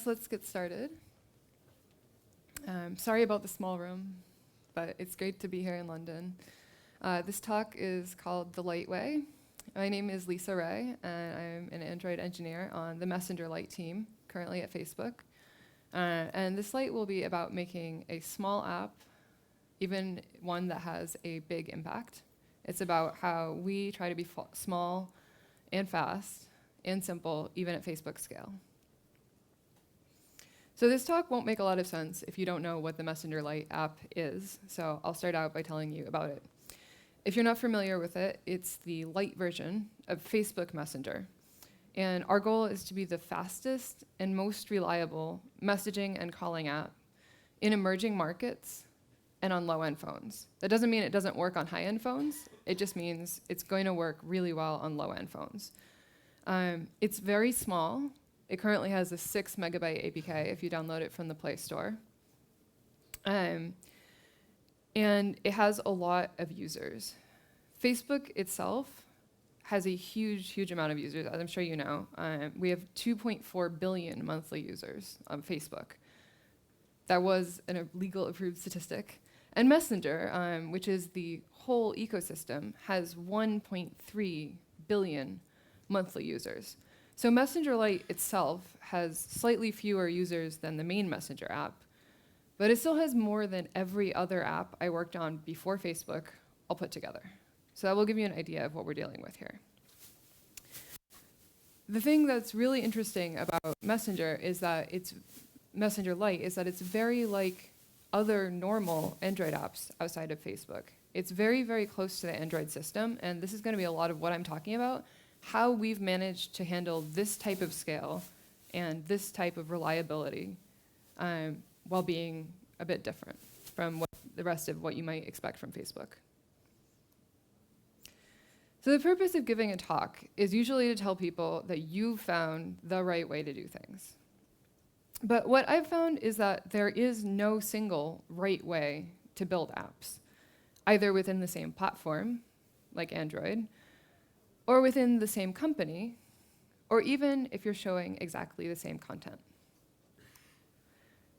guess let's get started. Sorry about the small room, but it's great to be here in London. This talk is called The Light Way. My name is Lisa Wray, and I'm an Android engineer on the Messenger Light team, currently at Facebook. And this light will be about making a small app, even one that has a big impact. It's about how we try to be small and fast and simple, even at Facebook scale. So this talk won't make a lot of sense if you don't know what the Messenger Light app is, so I'll start out by telling you about it. If you're not familiar with it, it's the light version of Facebook Messenger. And our goal is to be the fastest and most reliable messaging and calling app in emerging markets and on low-end phones. That doesn't mean it doesn't work on high-end phones. It just means it's going to work really well on low-end phones. It's very small. It currently has a 6 megabyte APK if you download it from the Play Store. And it has a lot of users. Facebook itself has a huge amount of users, as I'm sure you know. We have 2.4 billion monthly users on Facebook. That was a legal approved statistic. And Messenger, which is the whole ecosystem, has 1.3 billion monthly users. So Messenger Lite itself has slightly fewer users than the main Messenger app, but it still has more than every other app I worked on before Facebook all put together. So that will give you an idea of what we're dealing with here. The thing that's really interesting about Messenger is that Messenger Lite is that it's very like other normal Android apps outside of Facebook. It's very close to the Android system, and this is going to be a lot of what I'm talking about, how we've managed to handle this type of scale and this type of reliability while being a bit different from the rest of what you might expect from Facebook. So the purpose of giving a talk is usually to tell people that you've found the right way to do things. But what I've found is that there is no single right way to build apps, either within the same platform, like Android, or within the same company, or even if you're showing exactly the same content.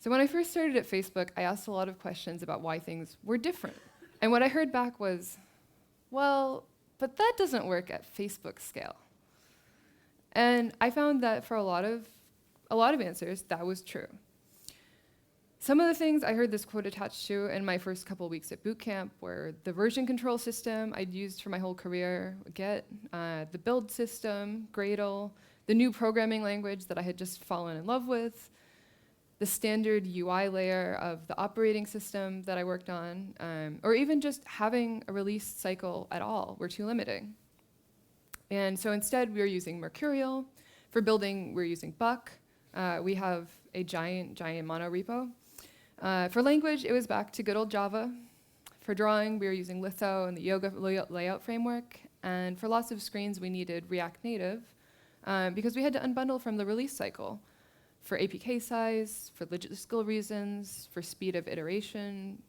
So when I first started at Facebook, I asked a lot of questions about why things were different. And what I heard back was, well, but that doesn't work at Facebook scale. And I found that for a lot of answers, that was true. Some of the things I heard this quote attached to in my first couple weeks at boot camp were the version control system I'd used for my whole career, Git, the build system, Gradle, the new programming language that I had just fallen in love with, the standard UI layer of the operating system that I worked on, or even just having a release cycle at all were too limiting. And so instead, we were using Mercurial. For building, we're using Buck. We have a giant mono repo. For language, it was back to good old Java. For drawing, we were using Litho and the Yoga layout framework. And for lots of screens, we needed React Native because we had to unbundle from the release cycle for APK size, for logistical reasons, for speed of iteration,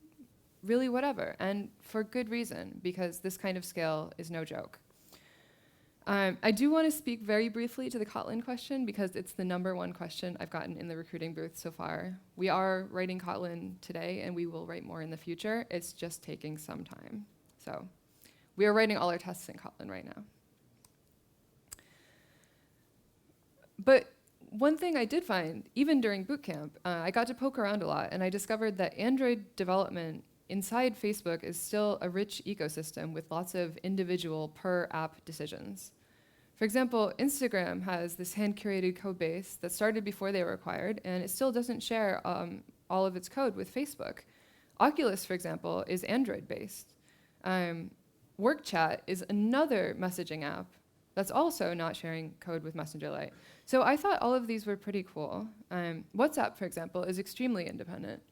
really whatever. And for good reason, because this kind of scale is no joke. I do want to speak very briefly to the Kotlin question because it's the #1 question I've gotten in the recruiting booth so far. We are writing Kotlin today, and we will write more in the future. It's just taking some time. So we are writing all our tests in Kotlin right now. But one thing I did find, even during boot camp, I got to poke around a lot, and I discovered that Android development inside Facebook is still a rich ecosystem with lots of individual per-app decisions. For example, Instagram has this hand-curated code base that started before they were acquired, and it still doesn't share all of its code with Facebook. Oculus, for example, is Android-based. WorkChat is another messaging app that's also not sharing code with Messenger Lite. So I thought all of these were pretty cool. WhatsApp, for example, is extremely independent.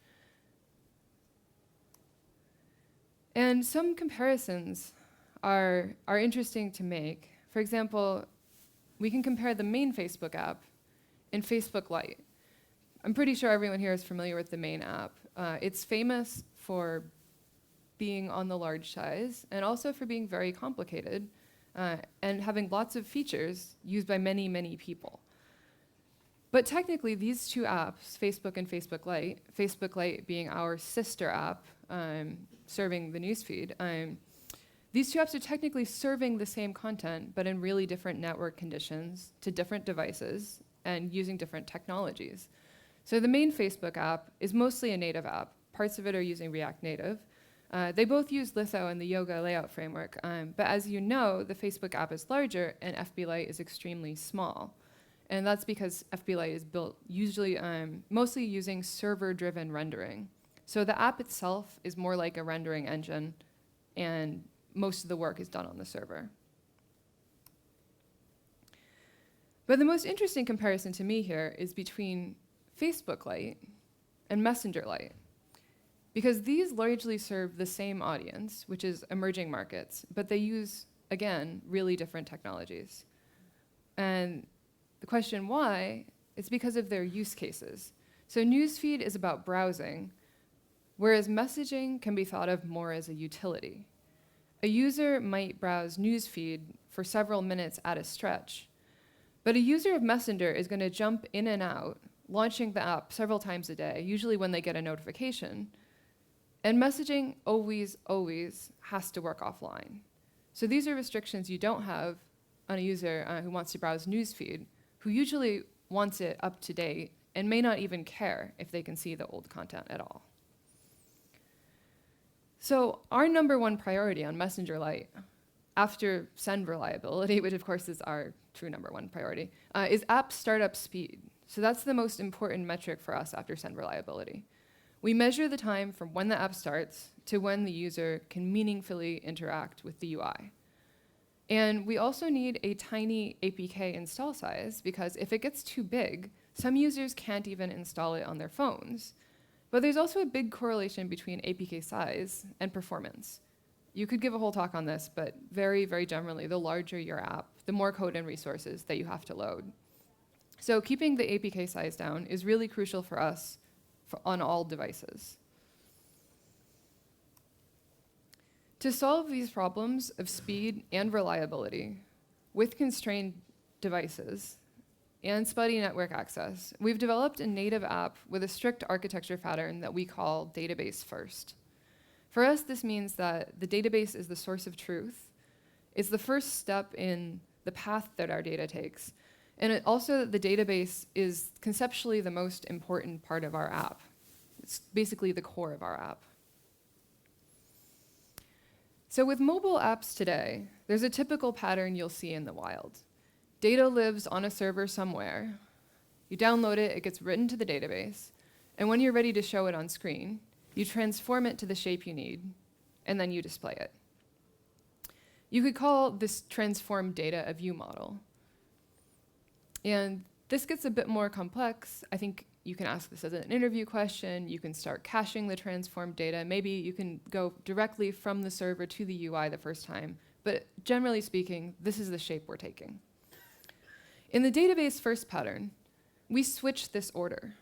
And some comparisons are interesting to make. For example, we can compare the main Facebook app and Facebook Lite. I'm pretty sure everyone here is familiar with the main app. It's famous for being on the large size and also for being very complicated and having lots of features used by many people. But technically, these two apps, Facebook and Facebook Lite being our sister app serving the newsfeed, these two apps are technically serving the same content, but in really different network conditions to different devices and using different technologies. So the main Facebook app is mostly a native app. Parts of it are using React Native. They both use Litho and the Yoga layout framework. But as you know, the Facebook app is larger and FB Lite is extremely small. And that's because FB Lite is built usually mostly using server-driven rendering. So the app itself is more like a rendering engine, and most of the work is done on the server. But the most interesting comparison to me here is between Facebook Lite and Messenger Lite, because these largely serve the same audience, which is emerging markets, but they use, again, really different technologies. And the question why is because of their use cases. So newsfeed is about browsing, whereas messaging can be thought of more as a utility. A user might browse newsfeed for several minutes at a stretch, but a user of Messenger is going to jump in and out, launching the app several times a day, usually when they get a notification. And messaging always, always has to work offline. So these are restrictions you don't have on a user who wants to browse newsfeed, who usually wants it up to date and may not even care if they can see the old content at all. So our number one priority on Messenger Lite, after send reliability, which of course is our true number one priority, is app startup speed. So that's the most important metric for us after send reliability. We measure the time from when the app starts to when the user can meaningfully interact with the UI. And we also need a tiny APK install size, because if it gets too big, some users can't even install it on their phones. But there's also a big correlation between APK size and performance. You could give a whole talk on this, but very, very generally, the larger your app, the more code and resources that you have to load. So keeping the APK size down is really crucial for us on all devices. To solve these problems of speed and reliability with constrained devices and spotty network access, we've developed a native app with a strict architecture pattern that we call database first. For us, this means that the database is the source of truth. It's the first step in the path that our data takes. And also, the database is conceptually the most important part of our app. It's basically the core of our app. So with mobile apps today, there's a typical pattern you'll see in the wild. Data lives on a server somewhere. You download it, it gets written to the database, and when you're ready to show it on screen, you transform it to the shape you need, and then you display it. You could call this transformed data a view model. And this gets a bit more complex. I think you can ask this as an interview question. You can start caching the transformed data. Maybe you can go directly from the server to the UI the first time. But generally speaking, this is the shape we're taking. In the database first pattern, we switch this order.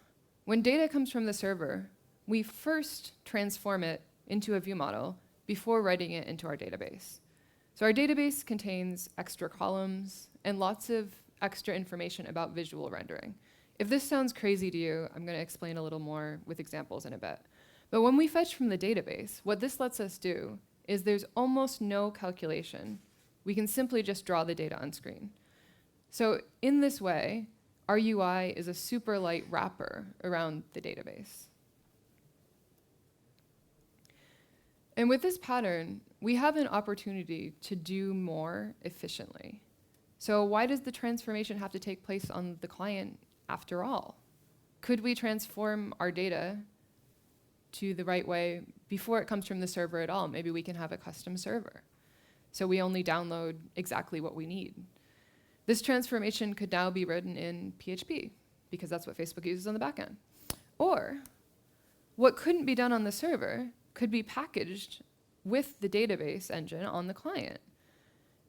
When data comes from the server, we first transform it into a view model before writing it into our database. So our database contains extra columns and lots of extra information about visual rendering. If this sounds crazy to you, I'm going to explain a little more with examples in a bit. But when we fetch from the database, what this lets us do is there's almost no calculation. We can simply just draw the data on screen. So in this way, our UI is a super light wrapper around the database. And with this pattern, we have an opportunity to do more efficiently. So why does the transformation have to take place on the client after all? Could we transform our data to the right way before it comes from the server at all? Maybe we can have a custom server, so we only download exactly what we need. This transformation could now be written in PHP, because that's what Facebook uses on the back end. Or what couldn't be done on the server could be packaged with the database engine on the client.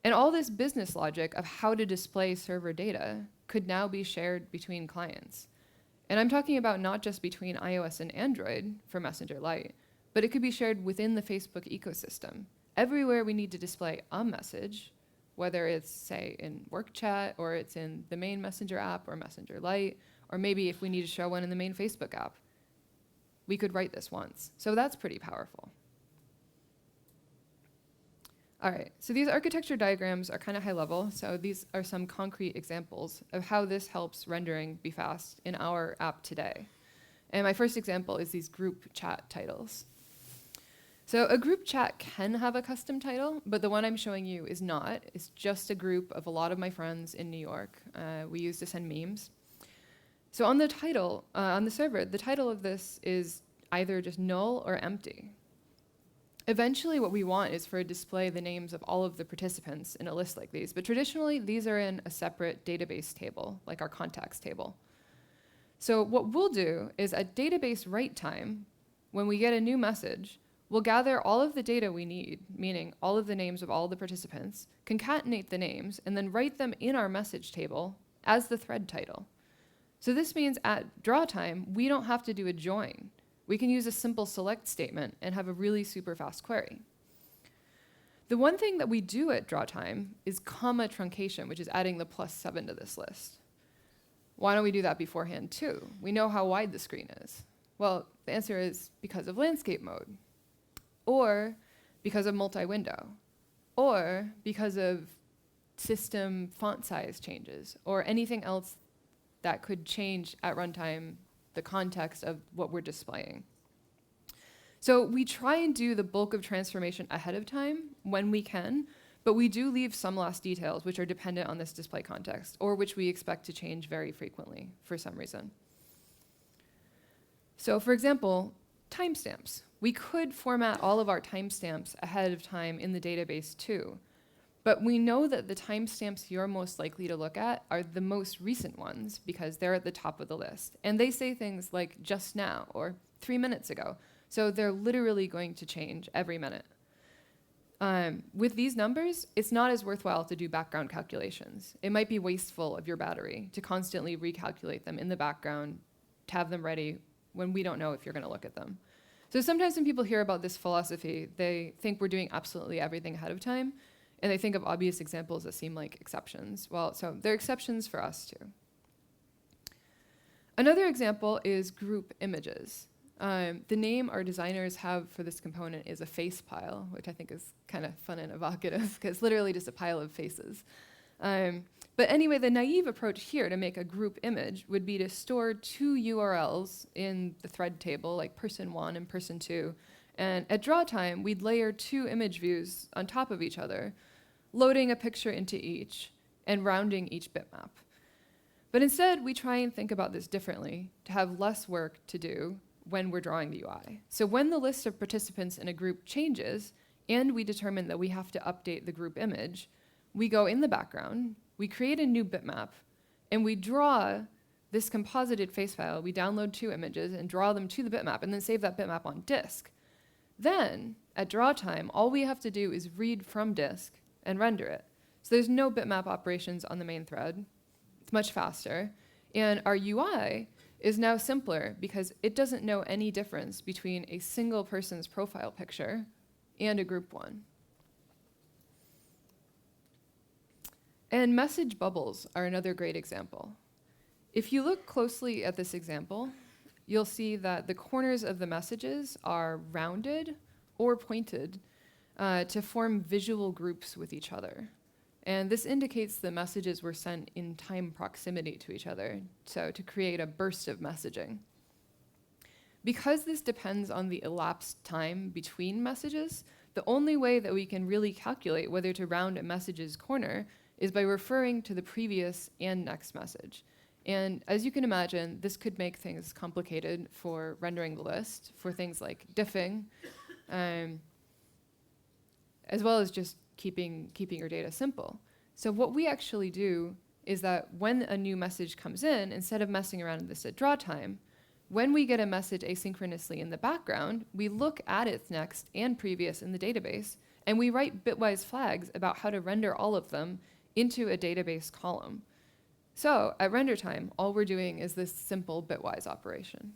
And all this business logic of how to display server data could now be shared between clients. And I'm talking about not just between iOS and Android for Messenger Lite, but it could be shared within the Facebook ecosystem. Everywhere we need to display a message, whether it's, say, in work chat, or it's in the main Messenger app or Messenger Lite, Or maybe if we need to show one in the main Facebook app, we could write this once. So that's pretty powerful. All right, so these architecture diagrams are kind of high level. So these are some concrete examples of how this helps rendering be fast in our app today. And my first example is these group chat titles. So a group chat can have a custom title, but the one I'm showing you is not. It's just a group of a lot of my friends in New York we use to send memes. So on the title, on the server, the title of this is either just null or empty. Eventually what we want is for it to display the names of all of the participants in a list like these, but traditionally these are in a separate database table, like our contacts table. So what we'll do is at database write time, when we get a new message, we'll gather all of the data we need, meaning all of the names of all the participants, concatenate the names, and then write them in our message table as the thread title. So this means at draw time, we don't have to do a join. We can use a simple select statement and have a really super fast query. The one thing that we do at draw time is comma truncation, which is adding the +7 to this list. Why don't we do that beforehand too? We know how wide the screen is. Well, the answer is because of landscape mode, or because of multi-window, or because of system font size changes, or anything else that could change at runtime the context of what we're displaying. So we try and do the bulk of transformation ahead of time when we can, but we do leave some last details which are dependent on this display context, or which we expect to change very frequently for some reason. So for example, timestamps. We could format all of our timestamps ahead of time in the database too, but we know that the timestamps you're most likely to look at are the most recent ones because they're at the top of the list. And they say things like just now or 3 minutes ago. So they're literally going to change every minute. With these numbers, it's not as worthwhile to do background calculations. It might be wasteful of your battery to constantly recalculate them in the background, to have them ready when we don't know if you're going to look at them. So sometimes when people hear about this philosophy, they think we're doing absolutely everything ahead of time, and they think of obvious examples that seem like exceptions. Well, so they're exceptions for us too. Another example is group images. The name our designers have for this component is a face pile, which I think is kind of fun and evocative, because it's literally just a pile of faces. But anyway, the naive approach here to make a group image would be to store 2 URLs in the thread table, like person 1 and person 2. And at draw time, we'd layer 2 image views on top of each other, loading a picture into each and rounding each bitmap. But instead, we try and think about this differently to have less work to do when we're drawing the UI. So when the list of participants in a group changes, and we determine that we have to update the group image, we go in the background, we create a new bitmap, and we draw this composited face file. We download 2 images and draw them to the bitmap, and then save that bitmap on disk. Then, at draw time, all we have to do is read from disk and render it. So there's no bitmap operations on the main thread. It's much faster. And our UI is now simpler because it doesn't know any difference between a single person's profile picture and a group one. And message bubbles are another great example. If you look closely at this example, you'll see that the corners of the messages are rounded or pointed to form visual groups with each other. And this indicates the messages were sent in time proximity to each other, so to create a burst of messaging. Because this depends on the elapsed time between messages, the only way that we can really calculate whether to round a message's corner is by referring to the previous and next message. And as you can imagine, this could make things complicated for rendering the list, for things like diffing, as well as just keeping your data simple. So what we actually do is that when a new message comes in, instead of messing around with this at draw time, when we get a message asynchronously in the background, we look at its next and previous in the database, and we write bitwise flags about how to render all of them into a database column. So at render time, all we're doing is this simple bitwise operation.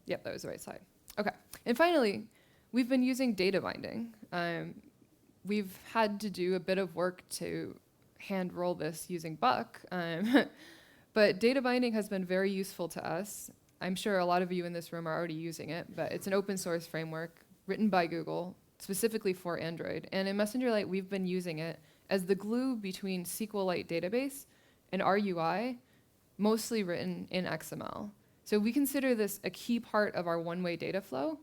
Yep, that was the right slide. Okay, and finally, we've been using data binding. we've had to do a bit of work to hand roll this using Buck, but data binding has been very useful to us. I'm sure a lot of you in this room are already using it, but it's an open source framework written by Google specifically for Android. And in Messenger Lite, we've been using it as the glue between SQLite database and our UI, mostly written in XML. So we consider this a key part of our one-way data flow,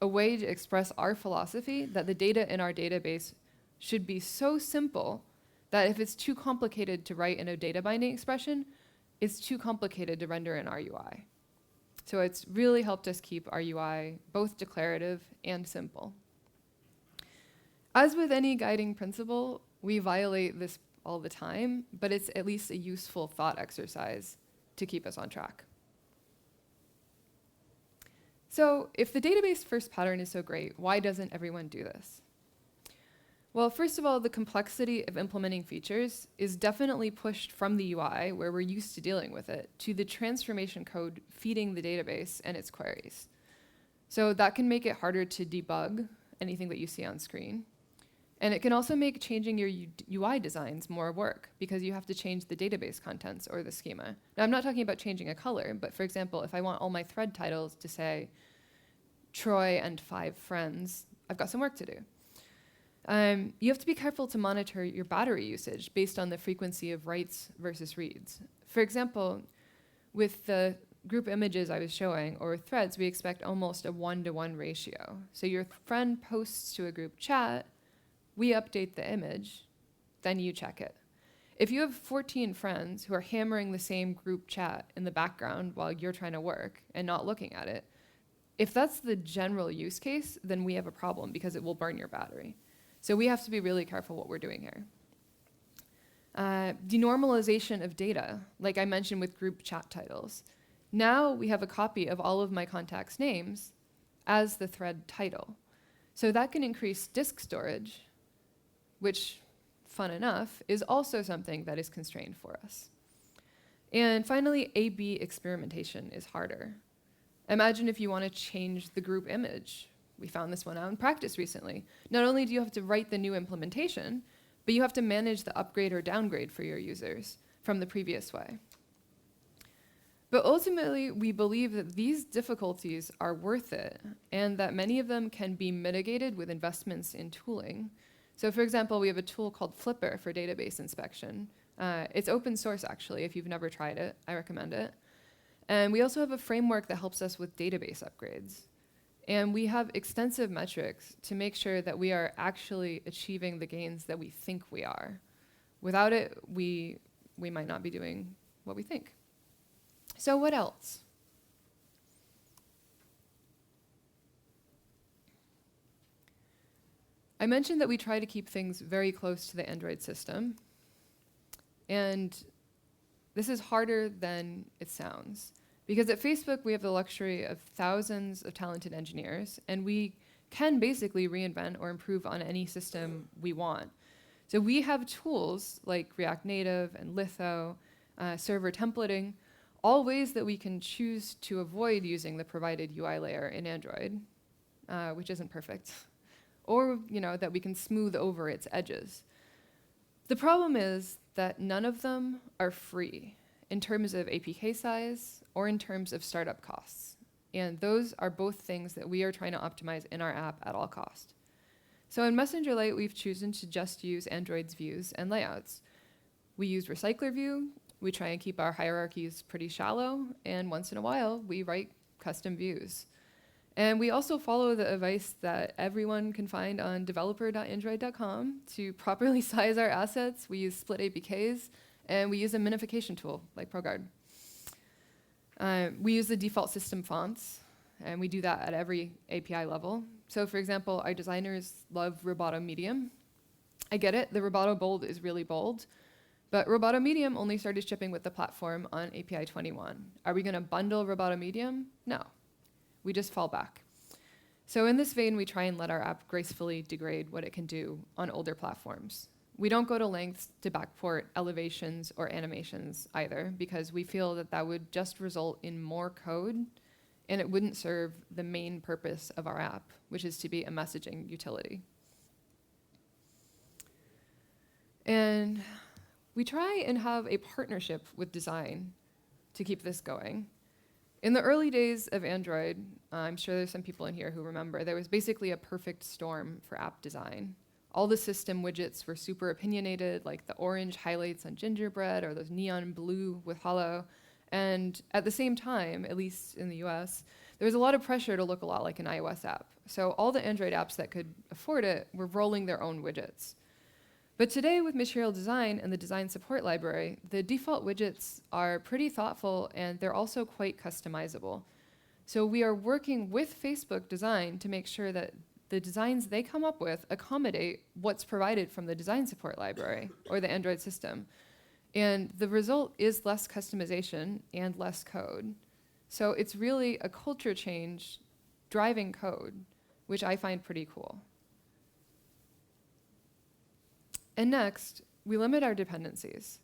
a way to express our philosophy that the data in our database should be so simple that if it's too complicated to write in a data binding expression, it's too complicated to render in our UI. So it's really helped us keep our UI both declarative and simple. As with any guiding principle, we violate this all the time, but it's at least a useful thought exercise to keep us on track. So if the database first pattern is so great, why doesn't everyone do this? Well, first of all, the complexity of implementing features is definitely pushed from the UI, where we're used to dealing with it, to the transformation code feeding the database and its queries. So that can make it harder to debug anything that you see on screen. And it can also make changing your UI designs more work, because you have to change the database contents or the schema. Now, I'm not talking about changing a color, but for example, if I want all my thread titles to say Troy and 5 friends, I've got some work to do. You have to be careful to monitor your battery usage based on the frequency of writes versus reads. For example, with the group images I was showing, or with threads, we expect almost a 1-to-1 ratio. So your friend posts to a group chat, we update the image, then you check it. If you have 14 friends who are hammering the same group chat in the background while you're trying to work and not looking at it, if that's the general use case, then we have a problem because it will burn your battery. So we have to be really careful what we're doing here. Denormalization of data, like I mentioned with group chat titles. Now we have a copy of all of my contacts' names as the thread title. So that can increase disk storage, which, fun enough, is also something that is constrained for us. And finally, A/B experimentation is harder. Imagine if you want to change the group image. We found this one out in practice recently. Not only do you have to write the new implementation, but you have to manage the upgrade or downgrade for your users from the previous way. But ultimately, we believe that these difficulties are worth it, and that many of them can be mitigated with investments in tooling. So for example, we have a tool called Flipper for database inspection. It's open source, actually. If you've never tried it, I recommend it. And we also have a framework that helps us with database upgrades. And we have extensive metrics to make sure that we are actually achieving the gains that we think we are. Without it, we might not be doing what we think. So what else? I mentioned that we try to keep things very close to the Android system. And this is harder than it sounds. Because at Facebook, we have the luxury of thousands of talented engineers, and we can basically reinvent or improve on any system we want. So we have tools like React Native and Litho, server templating, all ways that we can choose to avoid using the provided UI layer in Android, which isn't perfect, or that we can smooth over its edges. The problem is that none of them are free in terms of APK size or in terms of startup costs. And those are both things that we are trying to optimize in our app at all cost. So in Messenger Lite, we've chosen to just use Android's views and layouts. We use Recycler View, we try and keep our hierarchies pretty shallow, and once in a while, we write custom views. And we also follow the advice that everyone can find on developer.android.com to properly size our assets. We use split APKs, and we use a minification tool like ProGuard. We use the default system fonts, and we do that at every API level. So for example, our designers love Roboto Medium. I get it, the Roboto Bold is really bold, but Roboto Medium only started shipping with the platform on API 21. Are we gonna bundle Roboto Medium? No, we just fall back. So in this vein, we try and let our app gracefully degrade what it can do on older platforms. We don't go to lengths to backport elevations or animations either, because we feel that that would just result in more code, and it wouldn't serve the main purpose of our app, which is to be a messaging utility. And we try and have a partnership with design to keep this going. In the early days of Android, I'm sure there's some people in here who remember, there was basically a perfect storm for app design. All the system widgets were super opinionated, like the orange highlights on gingerbread or those neon blue with hollow. And at the same time, at least in the US, there was a lot of pressure to look a lot like an iOS app. So all the Android apps that could afford it were rolling their own widgets. But today, with material design and the design support library, the default widgets are pretty thoughtful and they're also quite customizable. So we are working with Facebook Design to make sure that the designs they come up with accommodate what's provided from the design support library or the Android system. And the result is less customization and less code. So it's really a culture change driving code, which I find pretty cool. And next, we limit our dependencies.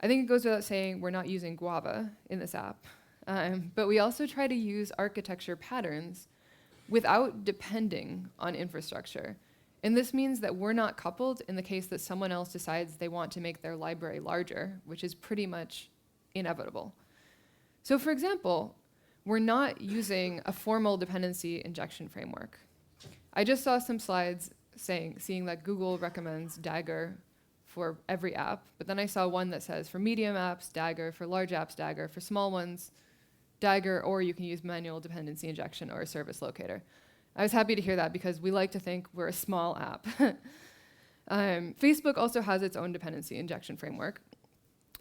I think it goes without saying we're not using Guava in this app, but we also try to use architecture patterns without depending on infrastructure. And this means that we're not coupled in the case that someone else decides they want to make their library larger, which is pretty much inevitable. So for example, we're not using a formal dependency injection framework. I just saw some slides seeing that Google recommends Dagger for every app, but then I saw one that says for medium apps, Dagger, for large apps, Dagger, for small ones, Dagger, or you can use manual dependency injection or a service locator. I was happy to hear that because we like to think we're a small app. Facebook also has its own dependency injection framework,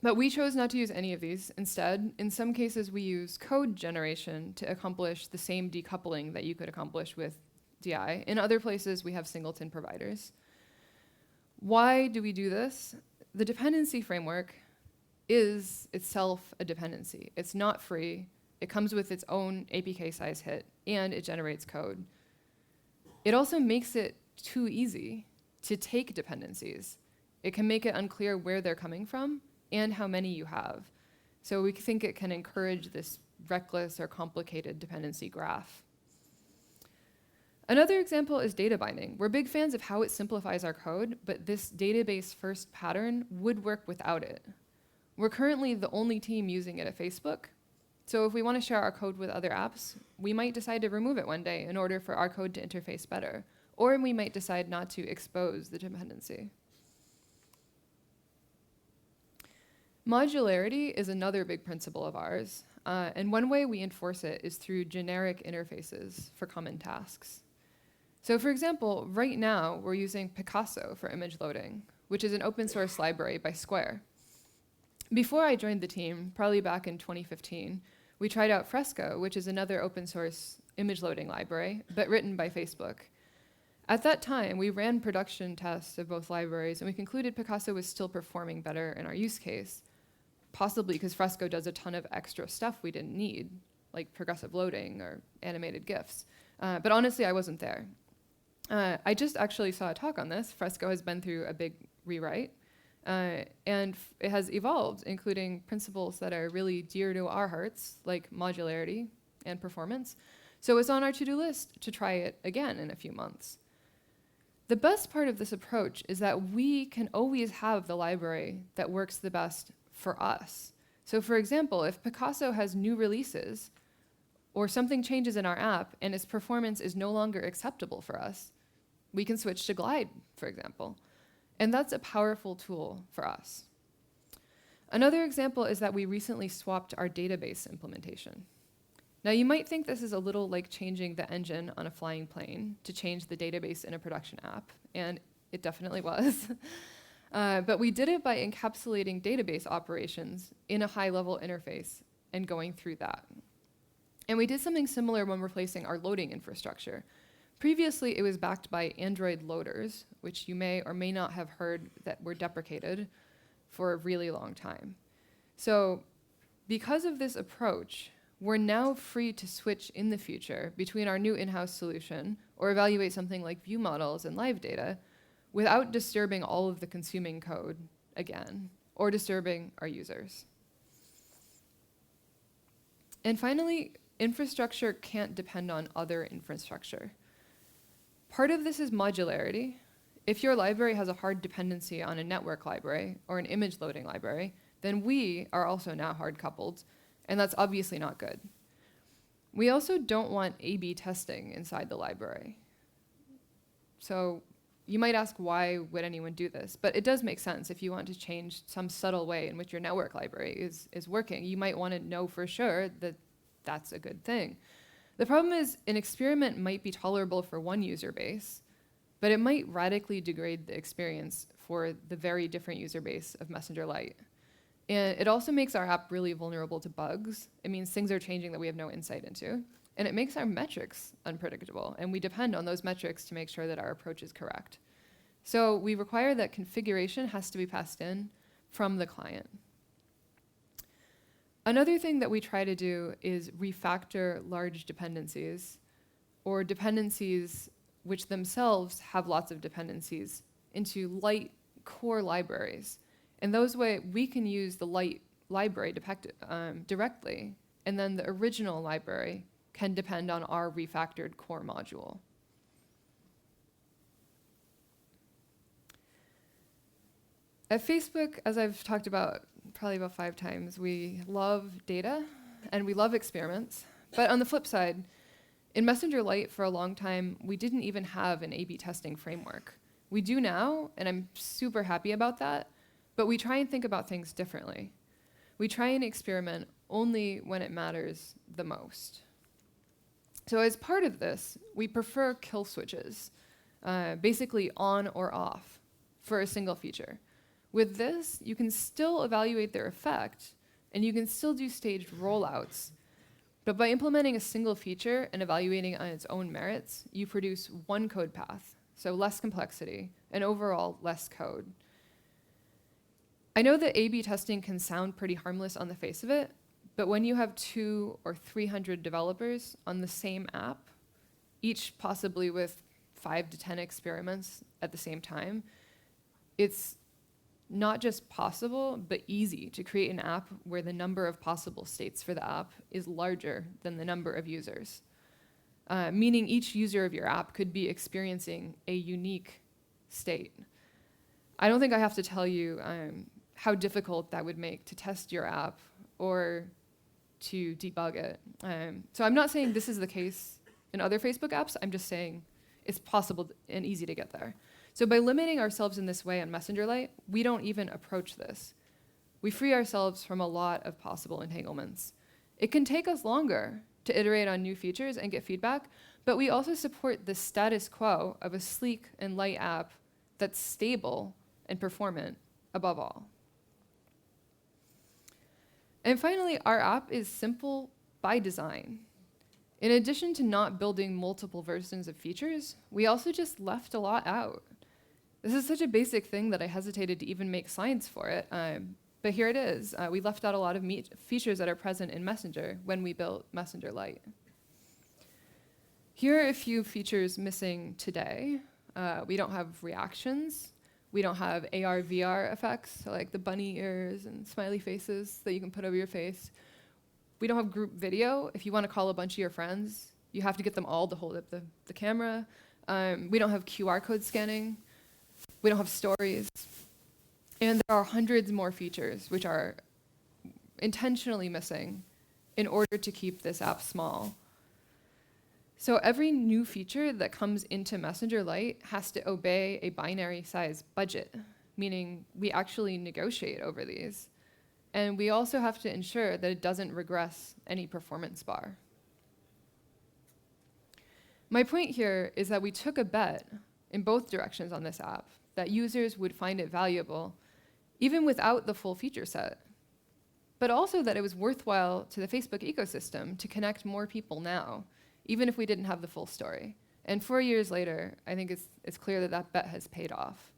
but we chose not to use any of these. Instead, in some cases, we use code generation to accomplish the same decoupling that you could accomplish with DI. In other places, we have singleton providers. Why do we do this? The dependency framework is itself a dependency. It's not free. It comes with its own APK size hit, and it generates code. It also makes it too easy to take dependencies. It can make it unclear where they're coming from and how many you have. So we think it can encourage this reckless or complicated dependency graph. Another example is data binding. We're big fans of how it simplifies our code, but this database first pattern would work without it. We're currently the only team using it at Facebook. So if we want to share our code with other apps, we might decide to remove it one day in order for our code to interface better. Or we might decide not to expose the dependency. Modularity is another big principle of ours. And one way we enforce it is through generic interfaces for common tasks. So for example, right now, we're using Picasso for image loading, which is an open source library by Square. Before I joined the team, probably back in 2015, we tried out Fresco, which is another open source image loading library, but written by Facebook. At that time, we ran production tests of both libraries, and we concluded Picasso was still performing better in our use case, possibly because Fresco does a ton of extra stuff we didn't need, like progressive loading or animated GIFs. But honestly, I wasn't there. I just actually saw a talk on this. Fresco has been through a big rewrite, and it has evolved, including principles that are really dear to our hearts, like modularity and performance. So it's on our to-do list to try it again in a few months. The best part of this approach is that we can always have the library that works the best for us. So for example, if Picasso has new releases, or something changes in our app and its performance is no longer acceptable for us, we can switch to Glide, for example. And that's a powerful tool for us. Another example is that we recently swapped our database implementation. Now you might think this is a little like changing the engine on a flying plane to change the database in a production app, and it definitely was. But we did it by encapsulating database operations in a high-level interface and going through that. And we did something similar when replacing our loading infrastructure. Previously, it was backed by Android loaders, which you may or may not have heard that were deprecated for a really long time. So because of this approach, we're now free to switch in the future between our new in-house solution or evaluate something like view models and live data without disturbing all of the consuming code again or disturbing our users. And finally, infrastructure can't depend on other infrastructure. Part of this is modularity. if your library has a hard dependency on a network library or an image loading library, then we are also now hard coupled, and that's obviously not good. We also don't want A/B testing inside the library. So you might ask, why would anyone do this? But it does make sense. If you want to change some subtle way in which your network library is working, you might want to know for sure that that's a good thing. The problem is an experiment might be tolerable for one user base, but it might radically degrade the experience for the very different user base of Messenger Lite. And it also makes our app really vulnerable to bugs. It means things are changing that we have no insight into. And it makes our metrics unpredictable, and we depend on those metrics to make sure that our approach is correct. So we require that configuration has to be passed in from the client. Another thing that we try to do is refactor large dependencies, or dependencies which themselves have lots of dependencies, into light core libraries. And those way we can use the light library directly, and then the original library can depend on our refactored core module. At Facebook, as I've talked about probably about 5 times, we love data and we love experiments. But on the flip side, in Messenger Lite for a long time, we didn't even have an A/B testing framework. We do now, and I'm super happy about that, but we try and think about things differently. We try and experiment only when it matters the most. So as part of this, we prefer kill switches, basically on or off for a single feature. With this, you can still evaluate their effect, and you can still do staged rollouts. But by implementing a single feature and evaluating it on its own merits, you produce one code path, so less complexity, and overall less code. I know that A/B testing can sound pretty harmless on the face of it, but when you have 200 or 300 developers on the same app, each possibly with 5 to 10 experiments at the same time, it's not just possible, but easy to create an app where the number of possible states for the app is larger than the number of users. Meaning each user of your app could be experiencing a unique state. I don't think I have to tell you how difficult that would make to test your app or to debug it. So I'm not saying this is the case in other Facebook apps, I'm just saying it's possible and easy to get there. So by limiting ourselves in this way on Messenger Lite, we don't even approach this. We free ourselves from a lot of possible entanglements. It can take us longer to iterate on new features and get feedback, but we also support the status quo of a sleek and light app that's stable and performant above all. And finally, our app is simple by design. In addition to not building multiple versions of features, we also just left a lot out. This is such a basic thing that I hesitated to even make slides for it, but here it is. We left out a lot of features that are present in Messenger when we built Messenger Lite. Here are a few features missing today. We don't have reactions. We don't have AR, VR effects, so like the bunny ears and smiley faces that you can put over your face. We don't have group video. If you want to call a bunch of your friends, you have to get them all to hold up the camera. We don't have QR code scanning. We don't have stories. And there are hundreds more features which are intentionally missing in order to keep this app small. So every new feature that comes into Messenger Lite has to obey a binary size budget, meaning we actually negotiate over these. And we also have to ensure that it doesn't regress any performance bar. My point here is that we took a bet in both directions on this app, that users would find it valuable, even without the full feature set, but also that it was worthwhile to the Facebook ecosystem to connect more people now, even if we didn't have the full story. And 4 years later, I think it's clear that that bet has paid off.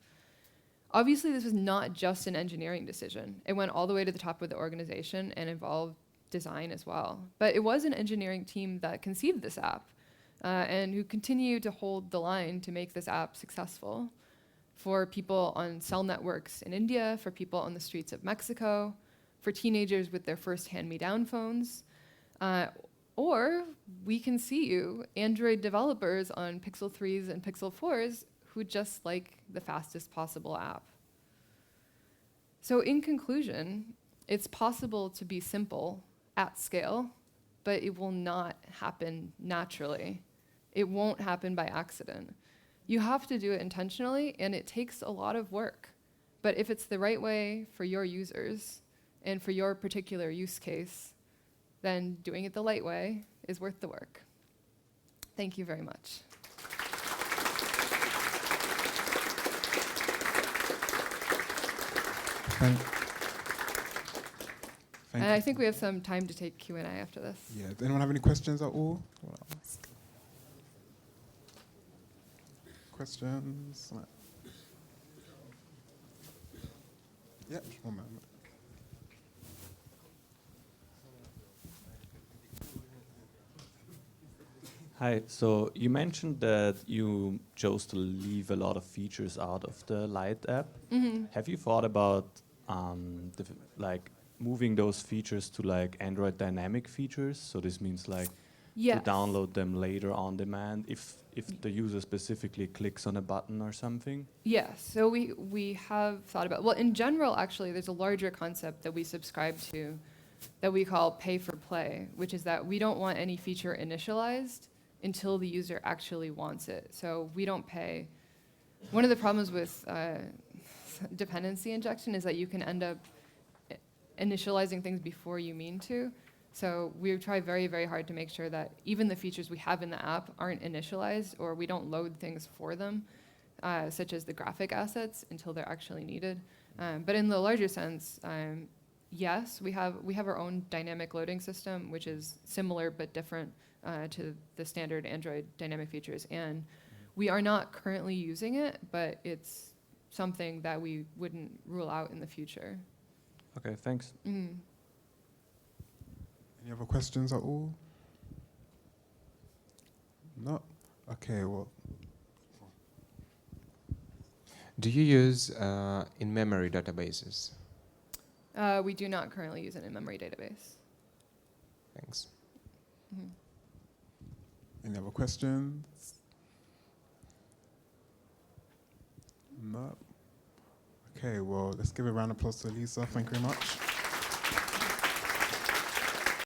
Obviously, this was not just an engineering decision. It went all the way to the top of the organization and involved design as well. But it was an engineering team that conceived this app and who continue to hold the line to make this app successful for people on cell networks in India, for people on the streets of Mexico, for teenagers with their first hand-me-down phones, or we can see you, Android developers on Pixel 3s and Pixel 4s, who just like the fastest possible app. So in conclusion, it's possible to be simple at scale, but it will not happen naturally. It won't happen by accident. You have to do it intentionally, and it takes a lot of work. But if it's the right way for your users and for your particular use case, then doing it the light way is worth the work. Thank you very much. And I think we have some time to take Q&A after this. Yeah, does anyone have any questions at all? Questions? Yeah, just one moment. Hi, so you mentioned that you chose to leave a lot of features out of the Lite app. Mm-hmm. Have you thought about moving those features to like Android dynamic features? So this means like Yes. to download them later on demand if the user specifically clicks on a button or something? Yes, so we have thought about, well, in general, actually, there's a larger concept that we subscribe to that we call pay for play, which is that we don't want any feature initialized until the user actually wants it. So we don't pay. One of the problems with dependency injection is that you can end up initializing things before you mean to. So we try very, very hard to make sure that even the features we have in the app aren't initialized, or we don't load things for them, such as the graphic assets, until they're actually needed. But in the larger sense, yes, we have our own dynamic loading system, which is similar but different to the standard Android dynamic features. And we are not currently using it, but it's something that we wouldn't rule out in the future. Okay, thanks. Mm. Any other questions at all? No? Okay, well. Do you use in-memory databases? We do not currently use an in-memory database. Thanks. Mm-hmm. Any other questions? No? Okay, well, let's give a round of applause to Lisa. Thank you very much.